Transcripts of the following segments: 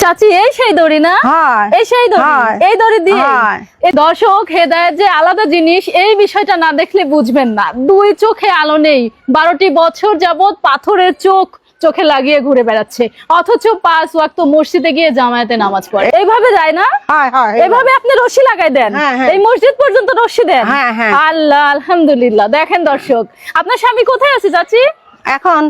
চাচি এই সেই দড়ি না? এই সেই দড়ি, এই দড়ি দিয়ে এই দর্শক হেদায়েত যে আলাদা জিনিস এই বিষয়টা না দেখলে বুঝবেন না। দুই চোখে আলো নেই, 12টি বছর যাবত পাথরের চোখে লাগিয়ে ঘুরে বেড়াচ্ছে, অথচ 5 ওয়াক্ত মসজিদে গিয়ে জামায়াতে নামাজ পড়ে। এইভাবে যায় না? এইভাবে আপনি রশি লাগাই দেন, এই মসজিদ পর্যন্ত রশি দেন। আল্লাহ আলহামদুলিল্লাহ। দেখেন দর্শক, আপনার স্বামী কোথায় আছে চাচি? এখন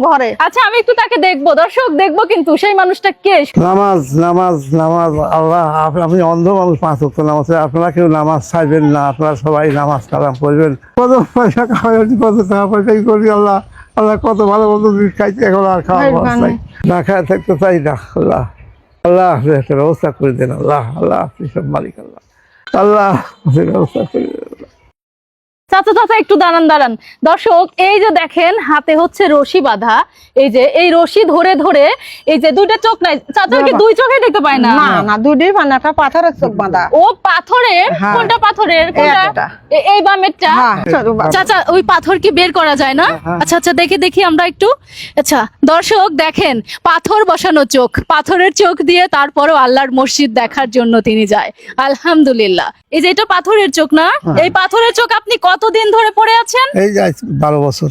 ঘরে। আচ্ছা আমি একটু তাকে দেখবো, দর্শক দেখবো, কিন্তু সেই মানুষটা কে? নামাজ নামাজ নামাজ। আল্লাহ, আপনি অন্ধ মানুষ, 5 ওয়াক্ত নামাজ, আপনারা কেউ নামাজ চাইবেন না, আপনারা সবাই নামাজ কালাম করবেন। কত পয়সা খাওয়াই, কত টাকা পয়সাই করি, আল্লাহ আল্লাহ কত ভালো মতো জিনিস খাইতে, এখন আর খাওয়া চাই না, খায় থাকতে চাই না। আল্লাহ আল্লাহ একটা ব্যবস্থা করে দেন। আল্লাহ আল্লাহ আপনি সব মালিক, আল্লাহ আল্লাহ ব্যবস্থা করে দেন। চাচা চাচা একটু দাঁড়ান। দর্শক এই যে দেখেন হাতে হচ্ছে রশি বাঁধা, এই যে এই রশি ধরে ধরে এই যে দুইটা চোখ নাই, চাচার কি দুই চোখে দেখতে পায় না? না দুইটাই বাঁধা, একটা পাথরের চোখ বাঁধা। ও পাথরের? কোনটা পাথরের? এই বামেরটা? চাচা ওই পাথর কি বের করা যায় না? আচ্ছা আচ্ছা দেখি আমরা একটু। আচ্ছা দর্শক দেখেন, পাথর বসানো চোখ, পাথরের চোখ দিয়ে তারপরও আল্লাহর মসজিদ দেখার জন্য তিনি যায়। আলহামদুলিল্লাহ। এই যে এটা পাথরের চোখ না? এই পাথরের চোখ আপনি কতদিন ধরে পড়ে আছেন? এই 12 বছর।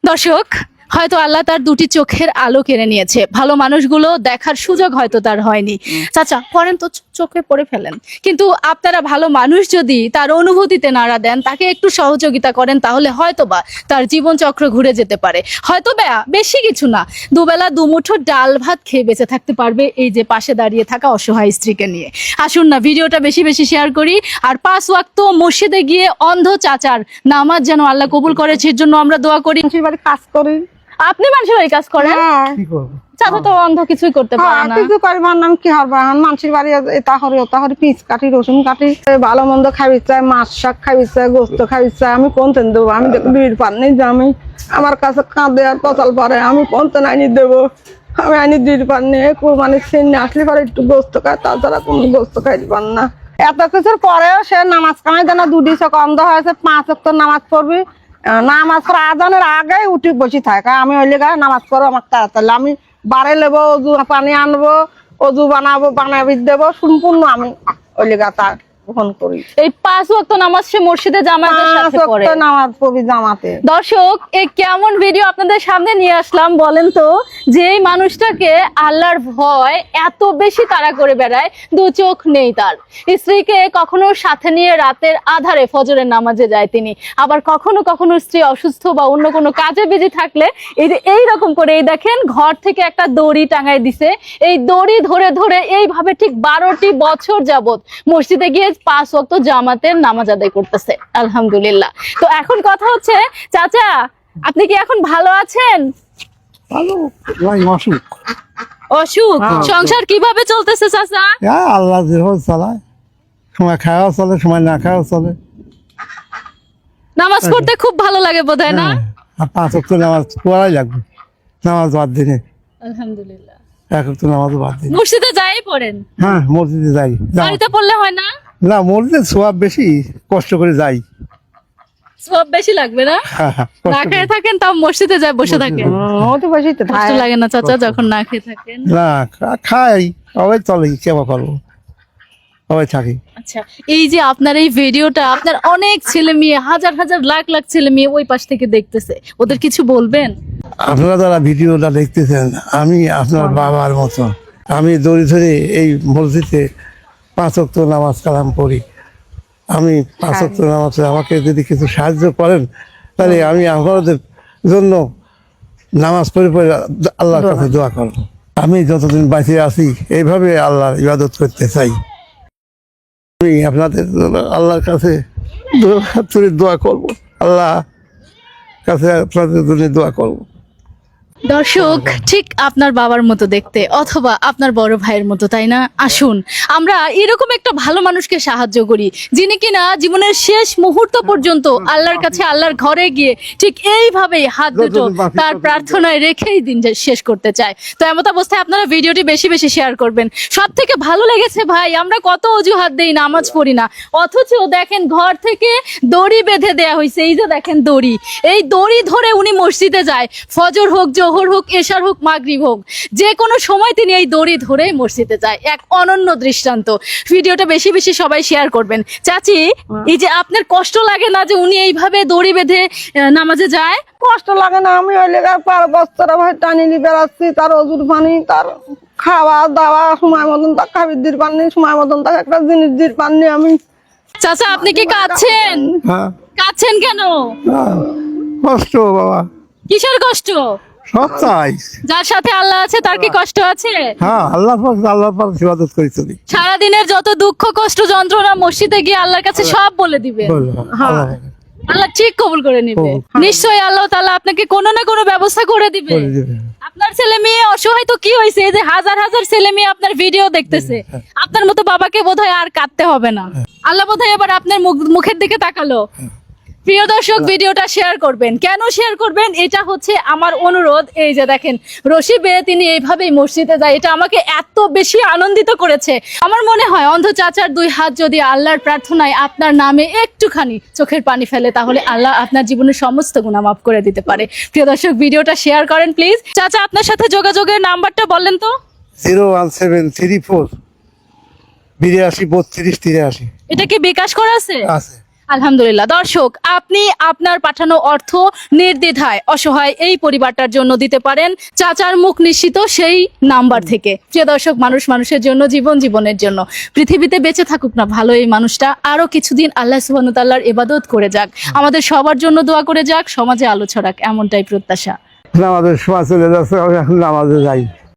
দর্শক হয়তো আল্লাহ তার দুটি চোখের আলো কেড়ে নিয়েছে, ভালো মানুষগুলো দেখার সুযোগ হয়তো তার হয়নি। চাচা পড়েন তো, চোখে পড়ে ফেলেন, কিন্তু আপনারা ভালো মানুষ যদি তার অনুভূতিতে নাড়া দেন, তাকে একটু সহযোগিতা করেন, তাহলে হয়তোবা তার জীবন চক্র ঘুরে যেতে পারে। হয়তো বেশি কিছু না, দুবেলা দুমুঠো ডাল ভাত খেয়ে বেঁচে থাকতে পারবে এই যে পাশে দাঁড়িয়ে থাকা অসহায় স্ত্রীকে নিয়ে। আসুন না ভিডিওটা বেশি বেশি শেয়ার করি, আর 5 ওয়াক্ত মসজিদে গিয়ে অন্ধ চাচার নামাজ যেন আল্লাহ কবুল করে সেজন্য আমরা দোয়া করি। কাজ করি। আপনি মানুষের বাড়ি কাজ করেন? চাচা তো অন্ধ কিছুই করতে পারে না। কিছু করবার নাম কি হবে, মানুষের বাড়ি এটা হরে ওটা হরে, পিস কাটি, রসুন কাটি, ভালো মন্দ খাবি চাই, মাছ শাক খাবি চাই, গোস্ত খাবি চাই, আমি কোনতেন দেবো? আমি বিড় পান নেই যে আমি, আমার কাছে কাঁদে আর পচাল পারে, আমি কোনতেন আইনি দেবো? আমি আইনি দিতে পার নি, মানে সিনে আসলে পরে একটু গোস্ত খায়, তাছাড়া কোনো গোস্ত খাইতে পার না। এত কিছুর পরেও সে নামাজ কামাই দেয় না, 2 চোখ অন্ধ হয়েছে, 5 ওয়াক্ত নামাজ পড়বি, নামাজ পড়া আজানের আগে উঠি বসে থাকে। আমি ওই লেগে নামাজ পড়ো আমার তাড়াতাড়ি, আমি বাড়ি নেবো, অজু পানি আনবো, অজু বানাবি দেবো, সম্পূর্ণ আমি ওই লেগে তার গ্রহণ করি। এই 5 ওয়াক্ত নামাজ সে মসজিদে জামাতের সাথে পড়ে। নামাজ পড়ি জামাতে। দর্শক এই কেমন ভিডিও আপনাদের সামনে নিয়ে আসলাম বলেন তো, যে এই মানুষটাকে আল্লাহর ভয় এত বেশি তাড়া করে বেড়ায়, 2 চোখ নেই তার, স্ত্রীকে কখনো সাথে নিয়ে রাতের আধারে ফজরের নামাজে যায় তিনি, আবার কখনো কখনো স্ত্রী অসুস্থ বা অন্য কোনো কাজে বিজি থাকলে এই রকম করে এই দেখেন ঘর থেকে একটা দড়ি টাঙায় দিছে, এই দড়ি ধরে ধরে এইভাবে ঠিক 12টি বছর যাবত মসজিদে গিয়ে 5 ওয়াক্ত জামাতের নামাজ আদায় করতেছে। আলহামদুলিল্লাহ। তো এখন কথা হচ্ছে, চাচা আপনি কি এখন ভালো আছেন? অসুখ? সংসার কিভাবে চলতেছে চাচা? আল্লাহ যেভাবে চালায়, সময় খাওয়া চলে, সময় না খাওয়া চলে। নামাজ পড়তে খুব ভালো লাগে বোধহয় না? 5 ওয়াক্ত নামাজ পড়াই লাগবে, নামাজ বাদ দিনে। আলহামদুলিল্লাহ। 1 ওয়াক্ত নামাজ বাদ দিনে। মসজিদে যাই পড়েন? হ্যাঁ মসজিদে যাই। বাড়িতে পড়লে হয় না? না মসজিদে সওয়াব বেশি, কষ্ট করে যাই। সওয়াব বেশি লাগবে না? না খেয়ে থাকেন তাও মসজিদে যায় বসে থাকেন, কষ্ট লাগে না চাচা যখন না খেয়ে থাকেন? না খাই, সবাই চলে, কেমন করবো, সবাই থাকি। আচ্ছা এই যে আপনার এই ভিডিওটা আপনার অনেক ছেলে মেয়ে, হাজার হাজার লাখ লাখ ছেলে মেয়ে ওই পাশ থেকে দেখতেছে, ওদের কিছু বলবেন? আপনারা যারা ভিডিওটা দেখতেছেন, আমি আপনার বাবার মতো, আমি দড়ি ধরে এই মসজিদে 5 ওয়াক্ত নামাজ কালাম পড়ি। আমি 5 ওয়াক্ত নামাজ, আমাকে যদি কিছু সাহায্য করেন তাহলে আমি আপনাদের জন্য নামাজ পড়ে পড়ে আল্লাহর কাছে দোয়া করব। আমি যতদিন বেঁচে আছি এইভাবে আল্লাহর ইবাদত করতে চাই। আমি আপনাদের আল্লাহর কাছে দোয়া করব, আল্লাহ কাছে আপনাদের জন্য দোয়া করব। দর্শক ঠিক আপনার বাবার মতো দেখতে, অথবা আপনার বড় ভাইয়ের মতো, তাই না? আসুন আমরা এরকম একটা ভালো মানুষকে সাহায্য করি, যিনি কিনা জীবনের শেষ মুহূর্ত পর্যন্ত আল্লাহর কাছে, আল্লাহর ঘরে গিয়ে ঠিক এইভাবেই হাত দুটো তার প্রার্থনায় রেখেই দিন শেষ করতে চায়। তো এমত অবস্থায় আপনারা ভিডিওটি বেশি বেশি শেয়ার করবেন। সব থেকে ভালো লেগেছে ভাই, আমরা কত অজুহাত দেই, নামাজ পড়ি না, অথচ দেখেন ঘর থেকে দড়ি বেঁধে দেয়া হয়েছে, এই যে দেখেন দড়ি, এই দড়ি ধরে উনি মসজিদে যায়, ফজর হোক জোহর হোক, এশার হোক, মাগরিব হোক, যে কোনো সময় তিনি এই দড়ি ধরে মসজিদে যায়। এক অনন্য দৃষ্টান্ত। ভিডিওটা বেশি বেশি সবাই শেয়ার করবেন। চাচি, এই যে আপনার কষ্ট লাগে না যে উনি এইভাবে দড়ি বেঁধে নামাজে যায়? কষ্ট লাগে না, আমি ওই লেগে 5 বছর ভাই টানিলি বেড়াচ্ছি, তার অজুর পানি, তার খাওয়া দাওয়া সময় মতন, তার খাবির দির পাননি, সময় মতন তাকে একটা জিনিস দির পাননি আমি। চাচা, আপনি কি কাঁদছেন? হ্যাঁ, কাঁদছেন কেন? হ্যাঁ, কষ্ট বাবা, কিসের কষ্ট? সব চাই। যার সাথে আল্লাহ আছে তার কি কষ্ট আছে? হ্যাঁ, আল্লাহর পাক ইবাদত করি চলি। সারাদিনের যত দুঃখ কষ্ট যন্ত্রণা মসজিদে গিয়ে আল্লাহর কাছে সব বলে দিবে। আল্লাহ আল্লাহ ঠিক কবুল করে নিবে। নিশ্চয়ই আল্লাহ তাআলা আপনাকে কোনো না কোনো ব্যবস্থা করে দিবে। করে দিবে। আপনার ছেলে মেয়ে অসহায় তো কি হয়েছে, এই যে হাজার হাজার ছেলে মেয়ে আপনার ভিডিও দেখতেছে, আপনার মতো বাবাকে বোধহয় আর কাঁদতে হবে না। আল্লাহ বোধহয় এবার আপনার মুখের দিকে তাকালো। প্রিয় দর্শক, ভিডিওটা শেয়ার করবেন। কেন শেয়ার করবেন? এটা হচ্ছে আমার অনুরোধ। এই যে দেখেন, রশি বেয়ে তিনি এইভাবেই মসজিদে যায়, এটা আমাকে এত বেশি আনন্দিত করেছে। আমার মনে হয় অন্ধ চাচার 2 হাত যদি আল্লাহর প্রার্থনায় আপনার নামে একটুখানি চোখের পানি ফেলে, তাহলে আল্লাহ আপনার জীবনের সমস্ত গুনাহ মাফ করে দিতে পারে। প্রিয় দর্শক, ভিডিওটা শেয়ার করেন প্লিজ। চাচা, আপনার সাথে যোগাযোগের নাম্বারটা বলেন তো। 01734 82 32 83 এটা কি বিকাশ করা আছে? আছে। আলহামদুলিল্লাহ। দর্শক, আপনি আপনার পাঠানো অর্থ নির্দ্বিধায় অসহায় এই পরিবারটার জন্য দিতে পারেন চাচার মুখ নিশ্চিত সেই নাম্বার থেকে। প্রিয় দর্শক, মানুষ মানুষের জন্য, জীবন জীবনের জন্য। পৃথিবীতে বেঁচে থাকুক না ভালো এই মানুষটা, আরো কিছুদিন আল্লাহ সুবহানাহু ওয়া তাআলার ইবাদত করে যাক, আমাদের সবার জন্য দোয়া করে যাক, সমাজে আলো ছড়াক, এমনটাই প্রত্যাশা। আমাদের সময় চলে যাচ্ছে, আমি এখন নামাজে যাই।